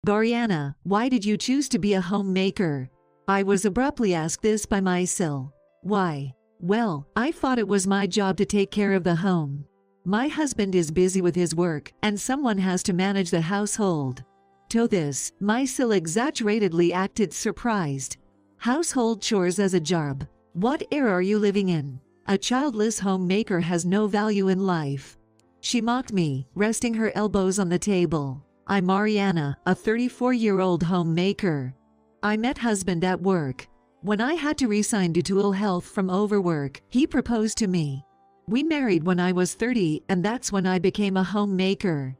Mariana, why did you choose to be a homemaker? I was abruptly asked this by my SIL. Why? Well, I thought it was my job to take care of the home. My husband is busy with his work, and someone has to manage the household. To this, my SIL exaggeratedly acted surprised. Household chores as a job? What era are you living in? A childless homemaker has no value in life. She mocked me, resting her elbows on the table. I'm Mariana, a 34-year-old homemaker. I met husband at work. When I had to resign due to ill health from overwork, he proposed to me. We married when I was 30, and that's when I became a homemaker.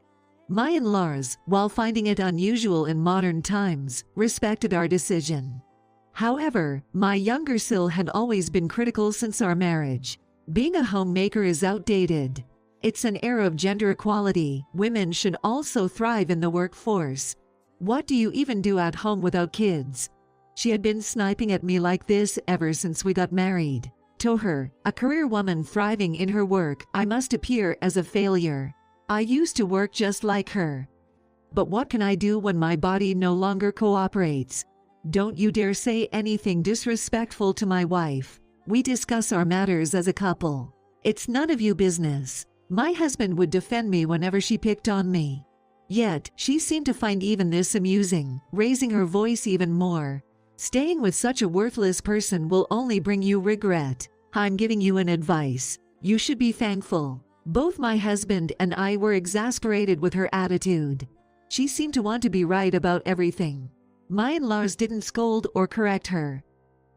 My in-laws, while finding it unusual in modern times, respected our decision. However, my younger SIL had always been critical since our marriage. Being a homemaker is outdated. It's an era of gender equality. Women should also thrive in the workforce. What do you even do at home without kids? She had been sniping at me like this ever since we got married. To her, a career woman thriving in her work, I must appear as a failure. I used to work just like her. But what can I do when my body no longer cooperates? Don't you dare say anything disrespectful to my wife. We discuss our matters as a couple. It's none of your business. My husband would defend me whenever she picked on me. Yet, she seemed to find even this amusing, raising her voice even more. Staying with such a worthless person will only bring you regret. I'm giving you an advice. You should be thankful. Both my husband and I were exasperated with her attitude. She seemed to want to be right about everything. My in-laws didn't scold or correct her.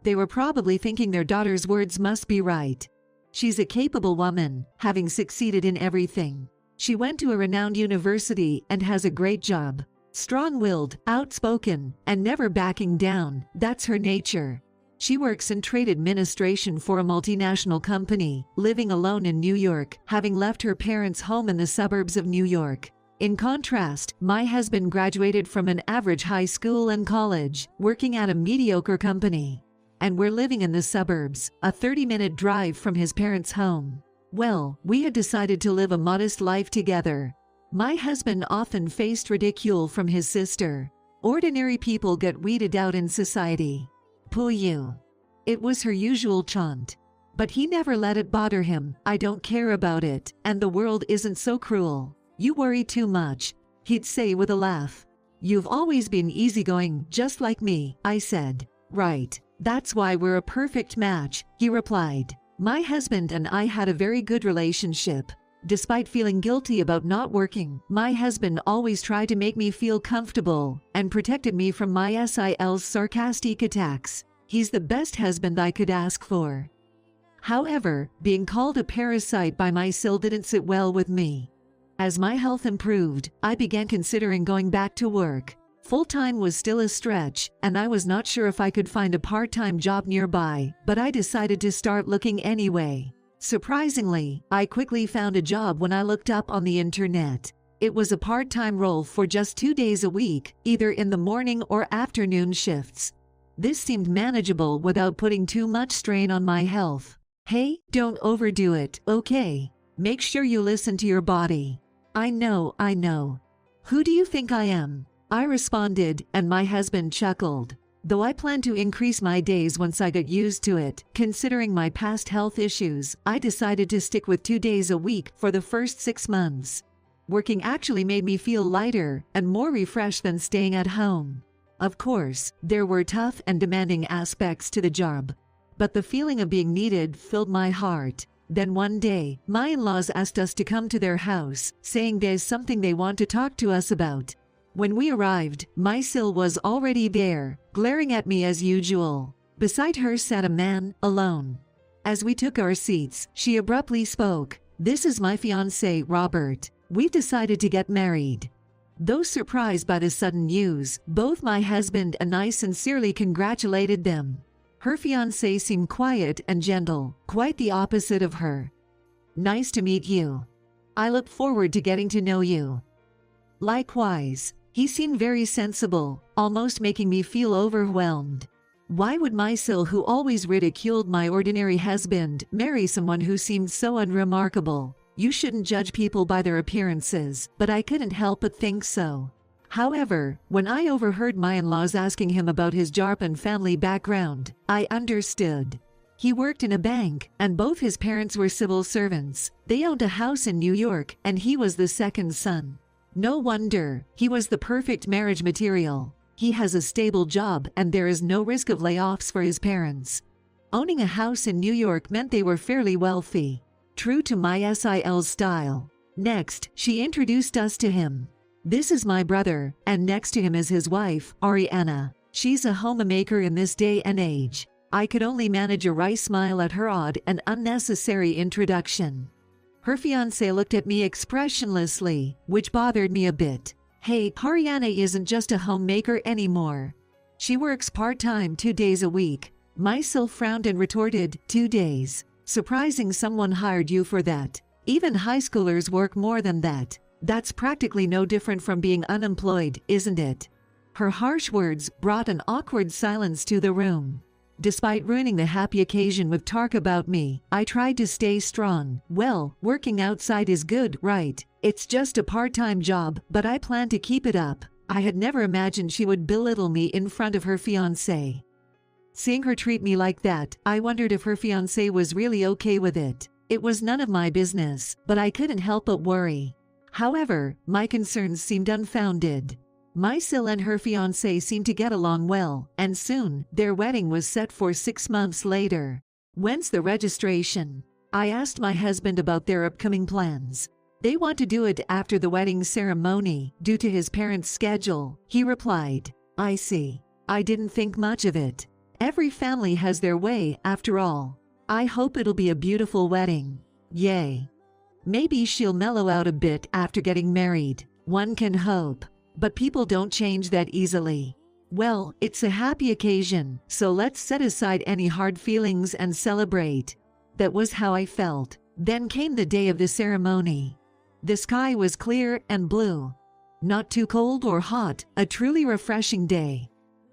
They were probably thinking their daughter's words must be right. She's a capable woman, having succeeded in everything. She went to a renowned university and has a great job. Strong-willed, outspoken, and never backing down, that's her nature. She works in trade administration for a multinational company, living alone in New York, having left her parents' home in the suburbs of New York. In contrast, my husband graduated from an average high school and college, working at a mediocre company. And we're living in the suburbs, a 30-minute drive from his parents' home. Well, we had decided to live a modest life together. My husband often faced ridicule from his sister. Ordinary people get weeded out in society. Pooh you. It was her usual chant. But he never let it bother him. I don't care about it, and the world isn't so cruel. You worry too much, he'd say with a laugh. You've always been easygoing, just like me, I said. Right. That's why we're a perfect match, he replied. My husband and I had a very good relationship. Despite feeling guilty about not working, my husband always tried to make me feel comfortable and protected me from my SIL's sarcastic attacks. He's the best husband I could ask for. However, being called a parasite by my SIL didn't sit well with me. As my health improved, I began considering going back to work. Full-time was still a stretch, and I was not sure if I could find a part-time job nearby, but I decided to start looking anyway. Surprisingly, I quickly found a job when I looked up on the internet. It was a part-time role for just 2 days a week, either in the morning or afternoon shifts. This seemed manageable without putting too much strain on my health. Hey, don't overdo it, okay? Make sure you listen to your body. I know. Who do you think I am? I responded, and my husband chuckled. Though I planned to increase my days once I got used to it, considering my past health issues, I decided to stick with 2 days a week for the first 6 months. Working actually made me feel lighter and more refreshed than staying at home. Of course, there were tough and demanding aspects to the job, but the feeling of being needed filled my heart. Then one day, my in-laws asked us to come to their house, saying there's something they want to talk to us about. When we arrived, my SIL was already there, glaring at me as usual. Beside her sat a man, alone. As we took our seats, she abruptly spoke. This is my fiancé, Robert. We've decided to get married. Though surprised by the sudden news, both my husband and I sincerely congratulated them. Her fiancé seemed quiet and gentle, quite the opposite of her. Nice to meet you. I look forward to getting to know you. Likewise. He seemed very sensible, almost making me feel overwhelmed. Why would my SIL, who always ridiculed my ordinary husband, marry someone who seemed so unremarkable? You shouldn't judge people by their appearances, but I couldn't help but think so. However, when I overheard my in-laws asking him about his job and family background, I understood. He worked in a bank, and both his parents were civil servants. They owned a house in New York, and he was the second son. No wonder, he was the perfect marriage material. He has a stable job, and there is no risk of layoffs for his parents. Owning a house in New York meant they were fairly wealthy. True to my SIL style. Next, she introduced us to him. This is my brother, and next to him is his wife, Ariana. She's a homemaker in this day and age. I could only manage a wry smile at her odd and unnecessary introduction. Her fiancé looked at me expressionlessly, which bothered me a bit. Hey, Ariana isn't just a homemaker anymore. She works part-time 2 days a week. My SIL frowned and retorted, 2 days. Surprising someone hired you for that. Even high schoolers work more than that. That's practically no different from being unemployed, isn't it? Her harsh words brought an awkward silence to the room. Despite ruining the happy occasion with talk about me, I tried to stay strong. Well, working outside is good, right? It's just a part-time job, but I plan to keep it up. I had never imagined she would belittle me in front of her fiancé. Seeing her treat me like that, I wondered if her fiancé was really okay with it. It was none of my business, but I couldn't help but worry. However, my concerns seemed unfounded. My SIL and her fiancé seemed to get along well, and soon, their wedding was set for 6 months later. When's the registration? I asked my husband about their upcoming plans. They want to do it after the wedding ceremony, due to his parents' schedule, he replied. I see. I didn't think much of it. Every family has their way, after all. I hope it'll be a beautiful wedding. Yay. Maybe she'll mellow out a bit after getting married. One can hope. But people don't change that easily. Well, it's a happy occasion, so let's set aside any hard feelings and celebrate. That was how I felt. Then came the day of the ceremony. The sky was clear and blue. Not too cold or hot, a truly refreshing day.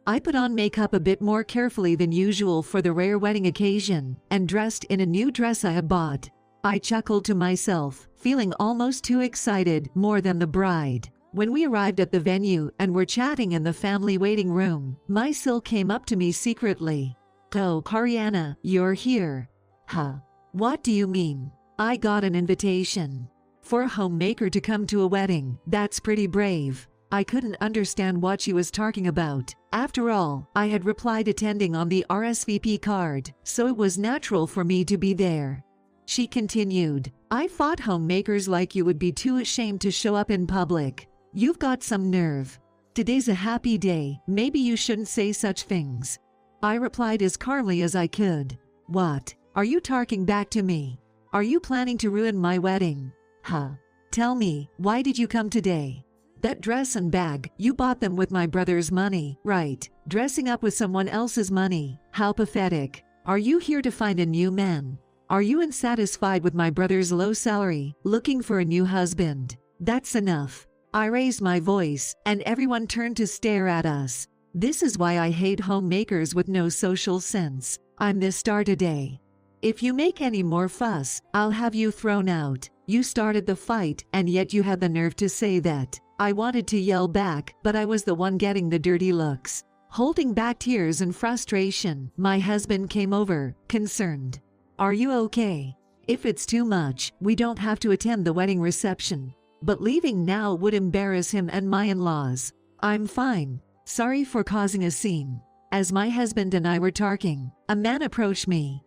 I put on makeup a bit more carefully than usual for the rare wedding occasion, and dressed in a new dress I had bought. I chuckled to myself, feeling almost too excited, more than the bride. When we arrived at the venue and were chatting in the family waiting room, my SIL came up to me secretly. Oh, Ariana, you're here. Huh? What do you mean? I got an invitation. For a homemaker to come to a wedding, that's pretty brave. I couldn't understand what she was talking about. After all, I had replied attending on the RSVP card, so it was natural for me to be there. She continued, I thought homemakers like you would be too ashamed to show up in public. You've got some nerve. Today's a happy day, maybe you shouldn't say such things. I replied as calmly as I could. What? Are you talking back to me? Are you planning to ruin my wedding? Huh? Tell me, why did you come today? That dress and bag, you bought them with my brother's money, right? Dressing up with someone else's money. How pathetic. Are you here to find a new man? Are you unsatisfied with my brother's low salary, looking for a new husband? That's enough. I raised my voice, and everyone turned to stare at us. This is why I hate homemakers with no social sense. I'm the star today. If you make any more fuss, I'll have you thrown out. You started the fight, and yet you had the nerve to say that. I wanted to yell back, but I was the one getting the dirty looks. Holding back tears and frustration, my husband came over, concerned. Are you okay? If it's too much, we don't have to attend the wedding reception. But leaving now would embarrass him and my in-laws. I'm fine. Sorry for causing a scene. As my husband and I were talking, a man approached me.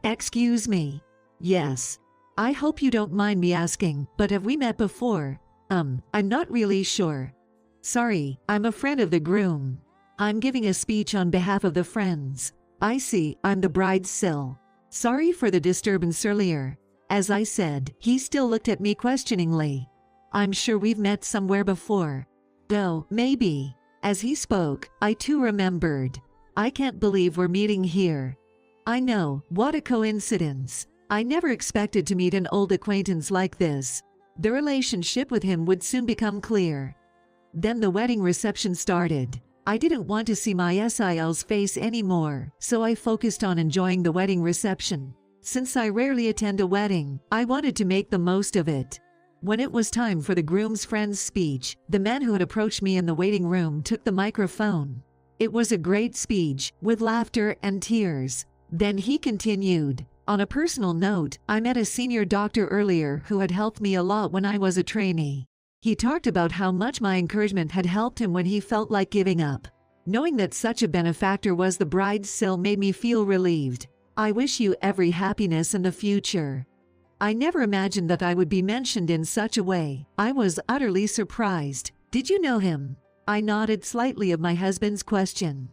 Excuse me. Yes. I hope you don't mind me asking, but have we met before? I'm not really sure. Sorry, I'm a friend of the groom. I'm giving a speech on behalf of the friends. I see, I'm the bride's SIL. Sorry for the disturbance earlier. As I said, he still looked at me questioningly. I'm sure we've met somewhere before. Oh, maybe. As he spoke, I too remembered. I can't believe we're meeting here. I know, what a coincidence. I never expected to meet an old acquaintance like this. The relationship with him would soon become clear. Then the wedding reception started. I didn't want to see my SIL's face anymore, so I focused on enjoying the wedding reception. Since I rarely attend a wedding, I wanted to make the most of it. When it was time for the groom's friend's speech, the man who had approached me in the waiting room took the microphone. It was a great speech, with laughter and tears. Then he continued, "On a personal note, I met a senior doctor earlier who had helped me a lot when I was a trainee. He talked about how much my encouragement had helped him when he felt like giving up. Knowing that such a benefactor was the bride's SIL made me feel relieved. I wish you every happiness in the future." I never imagined that I would be mentioned in such a way. I was utterly surprised. "Did you know him?" I nodded slightly of my husband's question.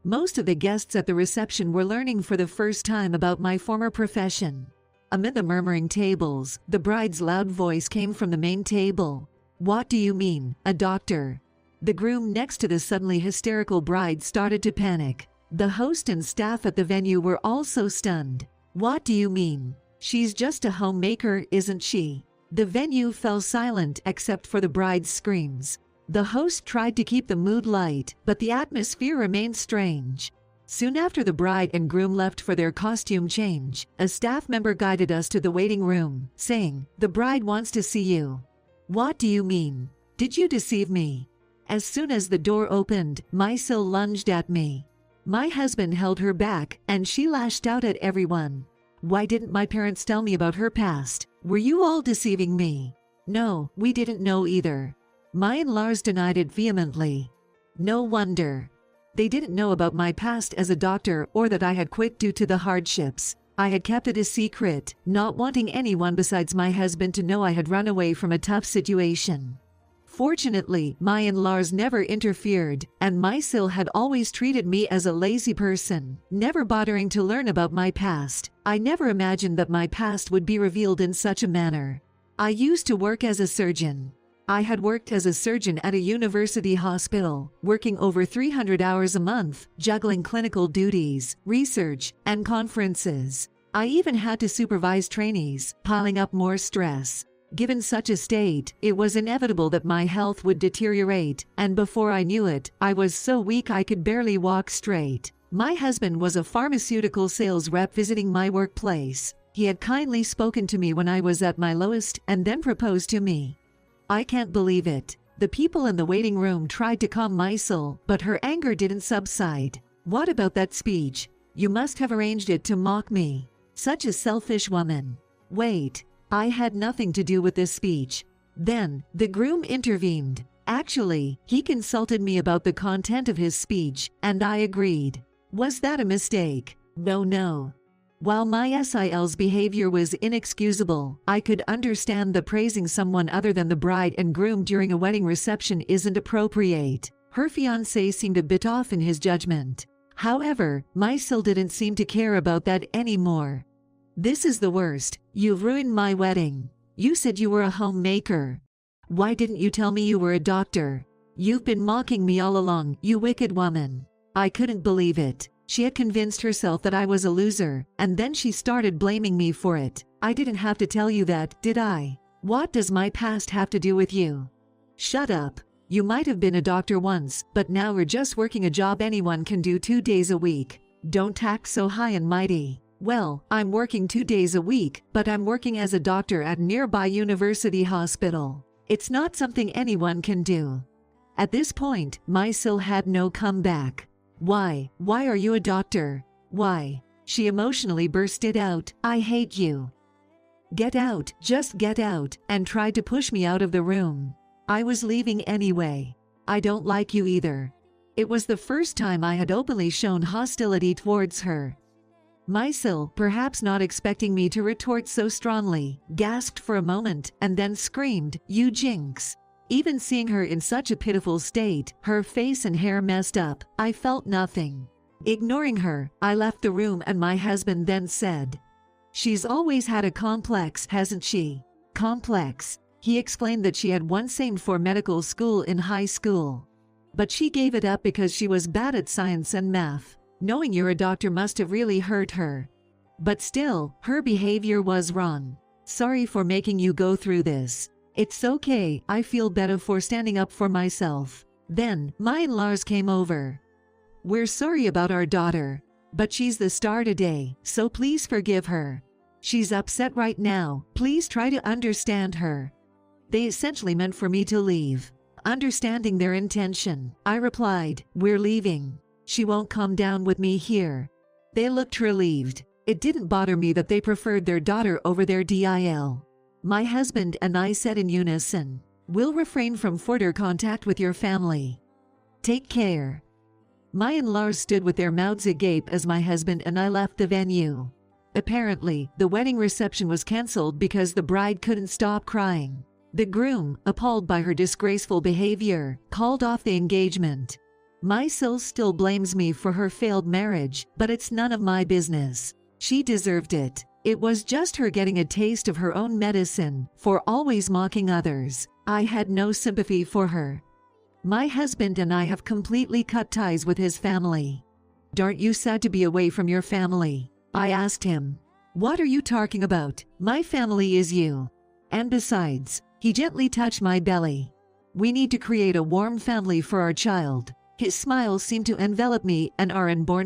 Most of the guests at the reception were learning for the first time about my former profession. Amid the murmuring tables, the bride's loud voice came from the main table. "What do you mean, a doctor?" The groom next to the suddenly hysterical bride started to panic. The host and staff at the venue were also stunned. "What do you mean? She's just a homemaker, isn't she?" The venue fell silent except for the bride's screams. The host tried to keep the mood light, but the atmosphere remained strange. Soon after the bride and groom left for their costume change, a staff member guided us to the waiting room, saying, "The bride wants to see you." "What do you mean? Did you deceive me?" As soon as the door opened, my SIL lunged at me. My husband held her back, and she lashed out at everyone. "Why didn't my parents tell me about her past? Were you all deceiving me?" "No, we didn't know either." My in-laws denied it vehemently. No wonder. They didn't know about my past as a doctor or that I had quit due to the hardships. I had kept it a secret, not wanting anyone besides my husband to know I had run away from a tough situation. Fortunately, my in-laws never interfered, and my SIL had always treated me as a lazy person, never bothering to learn about my past. I never imagined that my past would be revealed in such a manner. I used to work as a surgeon. I had worked as a surgeon at a university hospital, working over 300 hours a month, juggling clinical duties, research, and conferences. I even had to supervise trainees, piling up more stress. Given such a state, it was inevitable that my health would deteriorate, and before I knew it, I was so weak I could barely walk straight. My husband was a pharmaceutical sales rep visiting my workplace. He had kindly spoken to me when I was at my lowest and then proposed to me. I can't believe it. The people in the waiting room tried to calm my SIL, but her anger didn't subside. "What about that speech? You must have arranged it to mock me. Such a selfish woman." "Wait. I had nothing to do with this speech." Then, the groom intervened. Actually, he consulted me about the content of his speech, and I agreed. Was that a mistake? No. While my SIL's behavior was inexcusable, I could understand that praising someone other than the bride and groom during a wedding reception isn't appropriate. Her fiancé seemed a bit off in his judgment. However, my SIL didn't seem to care about that anymore. "This is the worst. You've ruined my wedding. You said you were a homemaker. Why didn't you tell me you were a doctor? You've been mocking me all along, you wicked woman." I couldn't believe it. She had convinced herself that I was a loser, and then she started blaming me for it. "I didn't have to tell you that, did I? What does my past have to do with you?" "Shut up. You might have been a doctor once, but now we're just working a job anyone can do 2 days a week. Don't tack so high and mighty." "Well, I'm working 2 days a week, but I'm working as a doctor at a nearby university hospital. It's not something anyone can do." At this point, my SIL had no comeback. Why are you a doctor? Why?" She emotionally bursted out, "I hate you. Get out, just get out," and tried to push me out of the room. I was leaving anyway. "I don't like you either." It was the first time I had openly shown hostility towards her. My SIL, perhaps not expecting me to retort so strongly, gasped for a moment and then screamed, "You jinx." Even seeing her in such a pitiful state, her face and hair messed up, I felt nothing. Ignoring her, I left the room and my husband then said, "She's always had a complex, hasn't she?" Complex. He explained that she had once aimed for medical school in high school. But she gave it up because she was bad at science and math. Knowing you're a doctor must have really hurt her. But still, her behavior was wrong. "Sorry for making you go through this. It's okay, I feel better for standing up for myself." Then, my in-laws came over. "We're sorry about our daughter, but she's the star today, so please forgive her. She's upset right now, please try to understand her." They essentially meant for me to leave. Understanding their intention, I replied, "We're leaving. She won't come down with me here." They looked relieved. It didn't bother me that they preferred their daughter over their DIL. My husband and I said in unison, "We'll refrain from further contact with your family. Take care." My in-laws stood with their mouths agape as my husband and I left the venue. Apparently, the wedding reception was cancelled because the bride couldn't stop crying. The groom, appalled by her disgraceful behavior, called off the engagement. My SIL still blames me for her failed marriage, but it's none of my business. She deserved it. It was just her getting a taste of her own medicine for always mocking others. I had no sympathy for her. My husband and I have completely cut ties with his family. "Aren't you sad to be away from your family?" I asked him. "What are you talking about? My family is you. And besides," he gently touched my belly, "we need to create a warm family for our child." His smile seemed to envelop me and our unborn